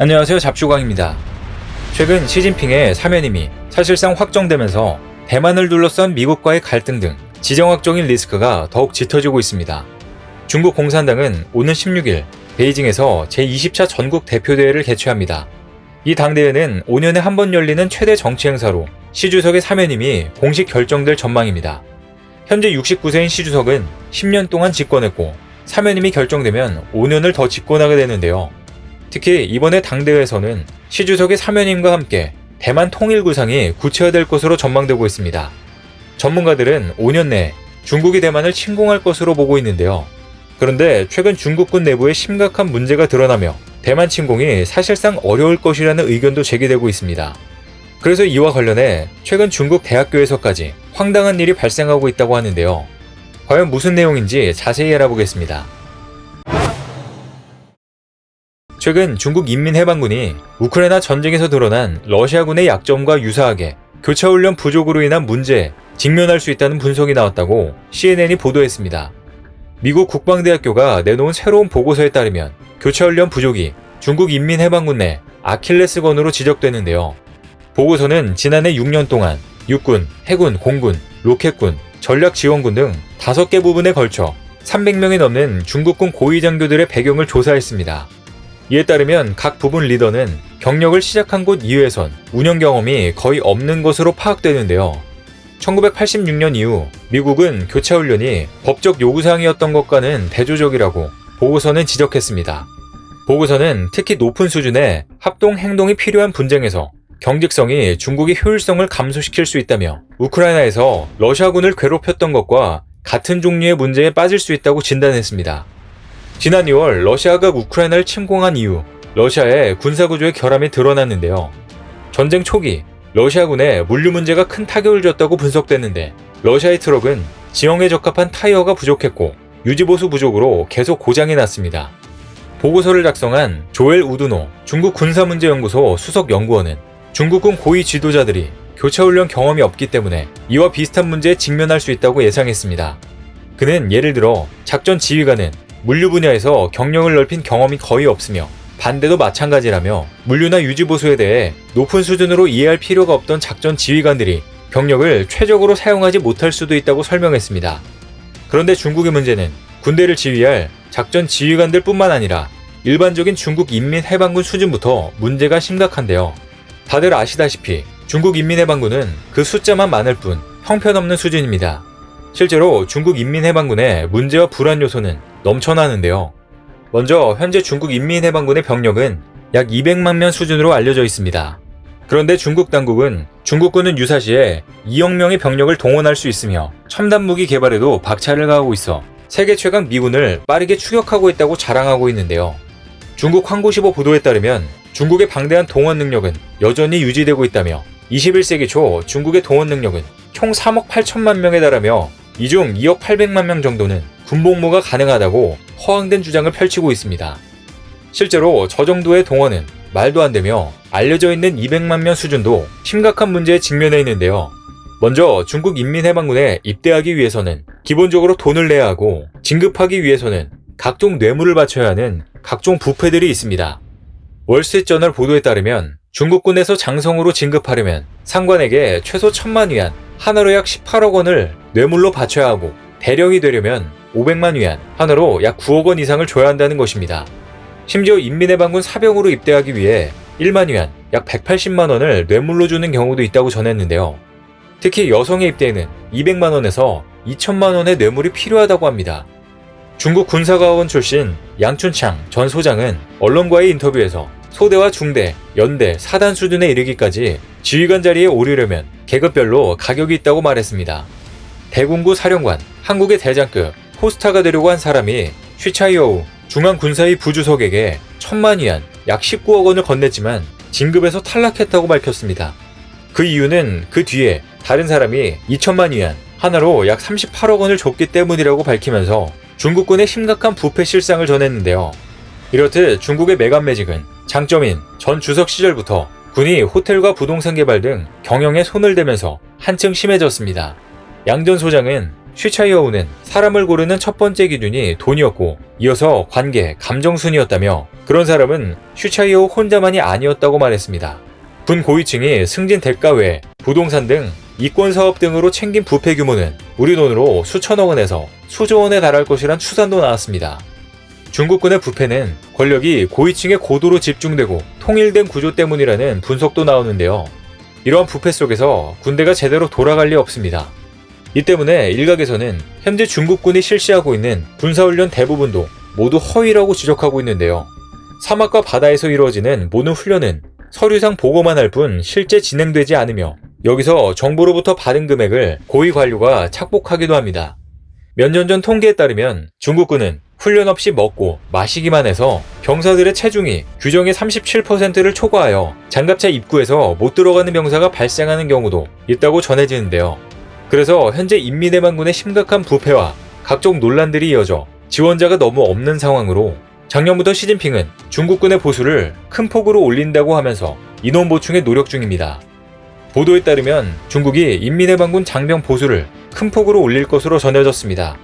안녕하세요, 잡주광입니다. 최근 시진핑의 사면임이 사실상 확정되면서 대만을 둘러싼 미국과의 갈등 등 지정학적인 리스크가 더욱 짙어지고 있습니다. 중국 공산당은 오는 16일 베이징에서 제20차 전국 대표대회를 개최합니다. 이 당대회는 5년에 한 번 열리는 최대 정치 행사로 시 주석의 사면임이 공식 결정될 전망입니다. 현재 69세인 시 주석은 10년 동안 집권했고 사면임이 결정되면 5년을 더 집권하게 되는데요. 특히 이번에 당대회에서는 시 주석의 사면임과 함께 대만 통일 구상이 구체화될 것으로 전망되고 있습니다. 전문가들은 5년 내에 중국이 대만을 침공할 것으로 보고 있는데요. 그런데 최근 중국군 내부에 심각한 문제가 드러나며 대만 침공이 사실상 어려울 것이라는 의견도 제기되고 있습니다. 그래서 이와 관련해 최근 중국 대학교에서까지 황당한 일이 발생하고 있다고 하는데요. 과연 무슨 내용인지 자세히 알아보겠습니다. 최근 중국 인민해방군이 우크라이나 전쟁에서 드러난 러시아군의 약점과 유사하게 교차훈련 부족으로 인한 문제에 직면할 수 있다는 분석이 나왔다고 CNN이 보도했습니다. 미국 국방대학교가 내놓은 새로운 보고서에 따르면 교차훈련 부족이 중국 인민해방군 내 아킬레스건으로 지적되는데요. 보고서는 지난해 6년 동안 육군, 해군, 공군, 로켓군, 전략지원군 등 5개 부분에 걸쳐 300명이 넘는 중국군 고위장교들의 배경을 조사했습니다. 이에 따르면 각 부분 리더는 경력을 시작한 곳 이외에선 운영 경험이 거의 없는 것으로 파악되는데요. 1986년 이후 미국은 교차훈련이 법적 요구사항이었던 것과는 대조적이라고 보고서는 지적했습니다. 보고서는 특히 높은 수준의 합동 행동이 필요한 분쟁에서 경직성이 중국의 효율성을 감소시킬 수 있다며 우크라이나에서 러시아군을 괴롭혔던 것과 같은 종류의 문제에 빠질 수 있다고 진단했습니다. 지난 2월 러시아가 우크라이나를 침공한 이후 러시아의 군사구조의 결함이 드러났는데요. 전쟁 초기 러시아군의 물류 문제가 큰 타격을 줬다고 분석됐는데 러시아의 트럭은 지형에 적합한 타이어가 부족했고 유지보수 부족으로 계속 고장이 났습니다. 보고서를 작성한 조엘 우드노 중국 군사문제연구소 수석 연구원은 중국군 고위 지도자들이 교차훈련 경험이 없기 때문에 이와 비슷한 문제에 직면할 수 있다고 예상했습니다. 그는 예를 들어 작전 지휘관은 물류 분야에서 경력을 넓힌 경험이 거의 없으며 반대도 마찬가지라며 물류나 유지보수에 대해 높은 수준으로 이해할 필요가 없던 작전 지휘관들이 병력을 최적으로 사용하지 못할 수도 있다고 설명했습니다. 그런데 중국의 문제는 군대를 지휘할 작전 지휘관들 뿐만 아니라 일반적인 중국 인민해방군 수준부터 문제가 심각한데요. 다들 아시다시피 중국 인민해방군은 그 숫자만 많을 뿐 형편없는 수준입니다. 실제로 중국 인민해방군의 문제와 불안 요소는 넘쳐나는데요. 먼저 현재 중국 인민해방군의 병력은 약 200만 명 수준으로 알려져 있습니다. 그런데 중국 당국은 중국군은 유사시에 2억 명의 병력을 동원할 수 있으며 첨단 무기 개발에도 박차를 가하고 있어 세계 최강 미군을 빠르게 추격하고 있다고 자랑하고 있는데요. 중국 항구시보 보도에 따르면 중국의 방대한 동원 능력은 여전히 유지되고 있다며 21세기 초 중국의 동원 능력은 총 3억 8천만 명에 달하며 이 중 2억 800만 명 정도는 군복무가 가능하다고 허황된 주장을 펼치고 있습니다. 실제로 저 정도의 동원은 말도 안 되며 알려져 있는 200만 명 수준도 심각한 문제에 직면해 있는데요. 먼저 중국 인민해방군에 입대하기 위해서는 기본적으로 돈을 내야 하고 진급하기 위해서는 각종 뇌물을 바쳐야 하는 각종 부패들이 있습니다. 월스트리트저널 보도에 따르면 중국군에서 장성으로 진급하려면 상관에게 최소 1,000만 위안, 하나로 약 18억 원을 뇌물로 바쳐야 하고 대령이 되려면 500만 위안, 하나로 약 9억 원 이상을 줘야 한다는 것입니다. 심지어 인민해방군 사병으로 입대하기 위해 1만 위안, 약 180만 원을 뇌물로 주는 경우도 있다고 전했는데요. 특히 여성의 입대에는 200만 원에서 2천만 원의 뇌물이 필요하다고 합니다. 중국 군사과학원 출신 양춘창 전 소장은 언론과의 인터뷰에서 소대와 중대, 연대, 사단 수준에 이르기까지 지휘관 자리에 오르려면 계급별로 가격이 있다고 말했습니다. 대공구 사령관, 한국의 대장급, 포스타가 되려고 한 사람이 쉬차이어우 중앙군사위 부주석에게 1,000만 위안, 약 19억 원을 건넸지만 진급에서 탈락했다고 밝혔습니다. 그 이유는 그 뒤에 다른 사람이 2천만 위안, 하나로 약 38억 원을 줬기 때문이라고 밝히면서 중국군의 심각한 부패 실상을 전했는데요. 이렇듯 중국의 매간매직은 장점인 전 주석 시절부터 군이 호텔과 부동산 개발 등 경영에 손을 대면서 한층 심해졌습니다. 양 전 소장은 쉬차이어우는 사람을 고르는 첫 번째 기준이 돈이었고 이어서 관계, 감정순이었다며 그런 사람은 쉬차이어우 혼자만이 아니었다고 말했습니다. 군 고위층이 승진 대가 외에 부동산 등 이권 사업 등으로 챙긴 부패 규모는 우리 돈으로 수천억 원에서 수조 원에 달할 것이란 추산도 나왔습니다. 중국군의 부패는 권력이 고위층에 고도로 집중되고 통일된 구조 때문이라는 분석도 나오는데요. 이러한 부패 속에서 군대가 제대로 돌아갈 리 없습니다. 이 때문에 일각에서는 현재 중국군이 실시하고 있는 군사훈련 대부분도 모두 허위라고 지적하고 있는데요. 사막과 바다에서 이루어지는 모든 훈련은 서류상 보고만 할 뿐 실제 진행되지 않으며 여기서 정부로부터 받은 금액을 고위 관료가 착복하기도 합니다. 몇 년 전 통계에 따르면 중국군은 훈련 없이 먹고 마시기만 해서 병사들의 체중이 규정의 37%를 초과하여 장갑차 입구에서 못 들어가는 병사가 발생하는 경우도 있다고 전해지는데요. 그래서 현재 인민해방군의 심각한 부패와 각종 논란들이 이어져 지원자가 너무 없는 상황으로 작년부터 시진핑은 중국군의 보수를 큰 폭으로 올린다고 하면서 인원 보충에 노력 중입니다. 보도에 따르면 중국이 인민해방군 장병 보수를 큰 폭으로 올릴 것으로 전해졌습니다.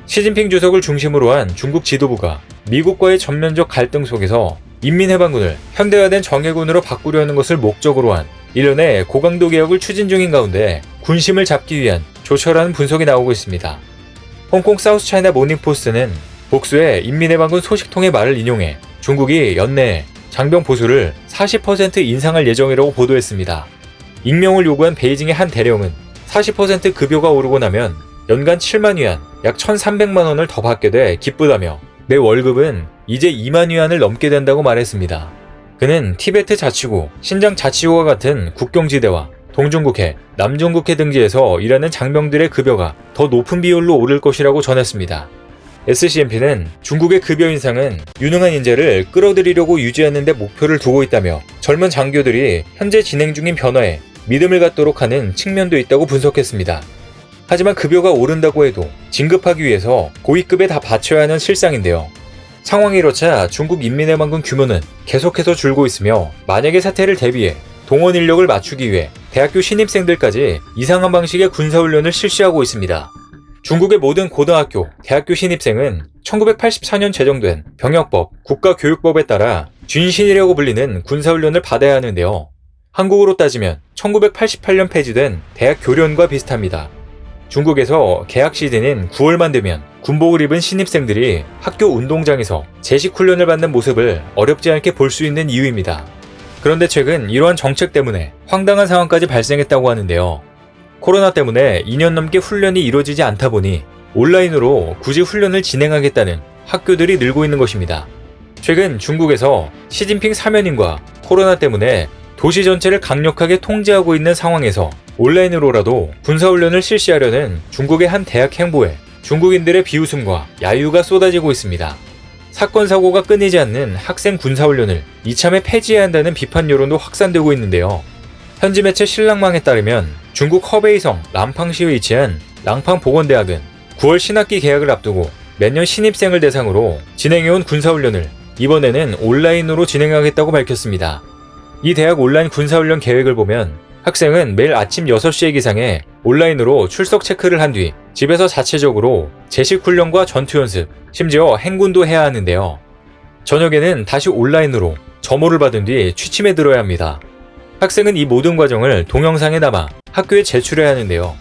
시진핑 주석을 중심으로 한 중국 지도부가 미국과의 전면적 갈등 속에서 인민해방군을 현대화된 정예군으로 바꾸려는 것을 목적으로 한 일련의 고강도 개혁을 추진 중인 가운데 군심을 잡기 위한 조처라는 분석이 나오고 있습니다. 홍콩 사우스차이나 모닝포스트는 복수의 인민해방군 소식통의 말을 인용해 중국이 연내에 장병 보수를 40% 인상할 예정이라고 보도했습니다. 익명을 요구한 베이징의 한 대령은 40% 급여가 오르고 나면 연간 7만 위안, 약 1,300만 원을 더 받게 돼 기쁘다며 내 월급은 이제 2만 위안을 넘게 된다고 말했습니다. 그는 티베트 자치구, 신장 자치구와 같은 국경지대와 동중국해, 남중국해 등지에서 일하는 장병들의 급여가 더 높은 비율로 오를 것이라고 전했습니다. SCMP는 중국의 급여 인상은 유능한 인재를 끌어들이려고 유지하는 데 목표를 두고 있다며 젊은 장교들이 현재 진행 중인 변화에 믿음을 갖도록 하는 측면도 있다고 분석했습니다. 하지만 급여가 오른다고 해도 진급하기 위해서 고위급에 다 바쳐야 하는 실상인데요. 상황이 이렇자 중국 인민해방군 규모는 계속해서 줄고 있으며 만약의 사태를 대비해 동원 인력을 맞추기 위해 대학교 신입생들까지 이상한 방식의 군사훈련을 실시하고 있습니다. 중국의 모든 고등학교, 대학교 신입생은 1984년 제정된 병역법, 국가교육법에 따라军신이라고 불리는 군사훈련을 받아야 하는데요. 한국으로 따지면 1988년 폐지된 대학 교련과 비슷합니다. 중국에서 개학 시즌인 9월만 되면 군복을 입은 신입생들이 학교 운동장에서 제식 훈련을 받는 모습을 어렵지 않게 볼 수 있는 이유입니다. 그런데 최근 이러한 정책 때문에 황당한 상황까지 발생했다고 하는데요. 코로나 때문에 2년 넘게 훈련이 이루어지지 않다 보니 온라인으로 굳이 훈련을 진행하겠다는 학교들이 늘고 있는 것입니다. 최근 중국에서 시진핑 사면인과 코로나 때문에 도시 전체를 강력하게 통제하고 있는 상황에서 온라인으로라도 군사훈련을 실시하려는 중국의 한 대학 행보에 중국인들의 비웃음과 야유가 쏟아지고 있습니다. 사건 사고가 끊이지 않는 학생 군사훈련을 이참에 폐지해야 한다는 비판 여론도 확산되고 있는데요. 현지 매체 신랑망에 따르면 중국 허베이성 랑팡시에 위치한 랑팡 보건대학은 9월 신학기 개학을 앞두고 매년 신입생을 대상으로 진행해온 군사훈련을 이번에는 온라인으로 진행하겠다고 밝혔습니다. 이 대학 온라인 군사훈련 계획을 보면 학생은 매일 아침 6시에 기상해 온라인으로 출석 체크를 한 뒤 집에서 자체적으로 제식 훈련과 전투 연습, 심지어 행군도 해야 하는데요. 저녁에는 다시 온라인으로 점호를 받은 뒤 취침에 들어야 합니다. 학생은 이 모든 과정을 동영상에 담아 학교에 제출해야 하는데요.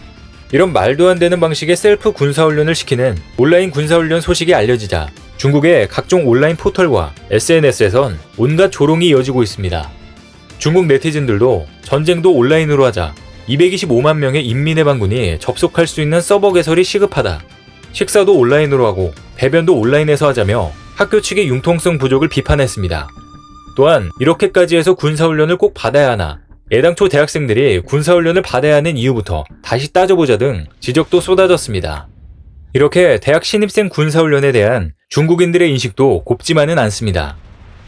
이런 말도 안 되는 방식의 셀프 군사훈련을 시키는 온라인 군사훈련 소식이 알려지자 중국의 각종 온라인 포털과 SNS에선 온갖 조롱이 이어지고 있습니다. 중국 네티즌들도 전쟁도 온라인으로 하자, 225만 명의 인민해방군이 접속할 수 있는 서버 개설이 시급하다, 식사도 온라인으로 하고 배변도 온라인에서 하자며 학교 측의 융통성 부족을 비판했습니다. 또한 이렇게까지 해서 군사훈련을 꼭 받아야 하나, 애당초 대학생들이 군사훈련을 받아야 하는 이유부터 다시 따져보자 등 지적도 쏟아졌습니다. 이렇게 대학 신입생 군사훈련에 대한 중국인들의 인식도 곱지만은 않습니다.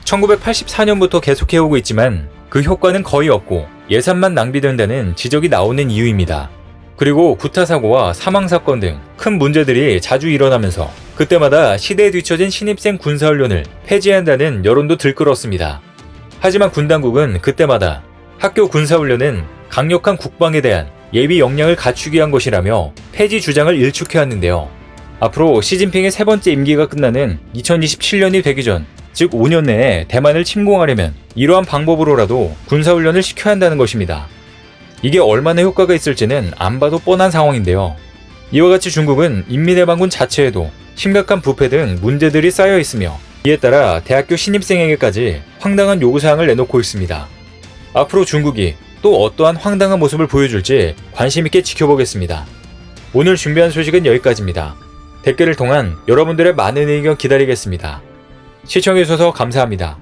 1984년부터 계속해오고 있지만 그 효과는 거의 없고 예산만 낭비된다는 지적이 나오는 이유입니다. 그리고 구타사고와 사망사건 등 큰 문제들이 자주 일어나면서 그때마다 시대에 뒤처진 신입생 군사훈련을 폐지한다는 여론도 들끓었습니다. 하지만 군 당국은 그때마다 학교 군사훈련은 강력한 국방에 대한 예비 역량을 갖추기 위한 것이라며 폐지 주장을 일축해왔는데요. 앞으로 시진핑의 세 번째 임기가 끝나는 2027년이 되기 전, 즉 5년 내에 대만을 침공하려면 이러한 방법으로라도 군사훈련을 시켜야 한다는 것입니다. 이게 얼마나 효과가 있을지는 안 봐도 뻔한 상황인데요. 이와 같이 중국은 인민해방군 자체에도 심각한 부패 등 문제들이 쌓여 있으며 이에 따라 대학교 신입생에게까지 황당한 요구사항을 내놓고 있습니다. 앞으로 중국이 또 어떠한 황당한 모습을 보여줄지 관심있게 지켜보겠습니다. 오늘 준비한 소식은 여기까지입니다. 댓글을 통한 여러분들의 많은 의견 기다리겠습니다. 시청해주셔서 감사합니다.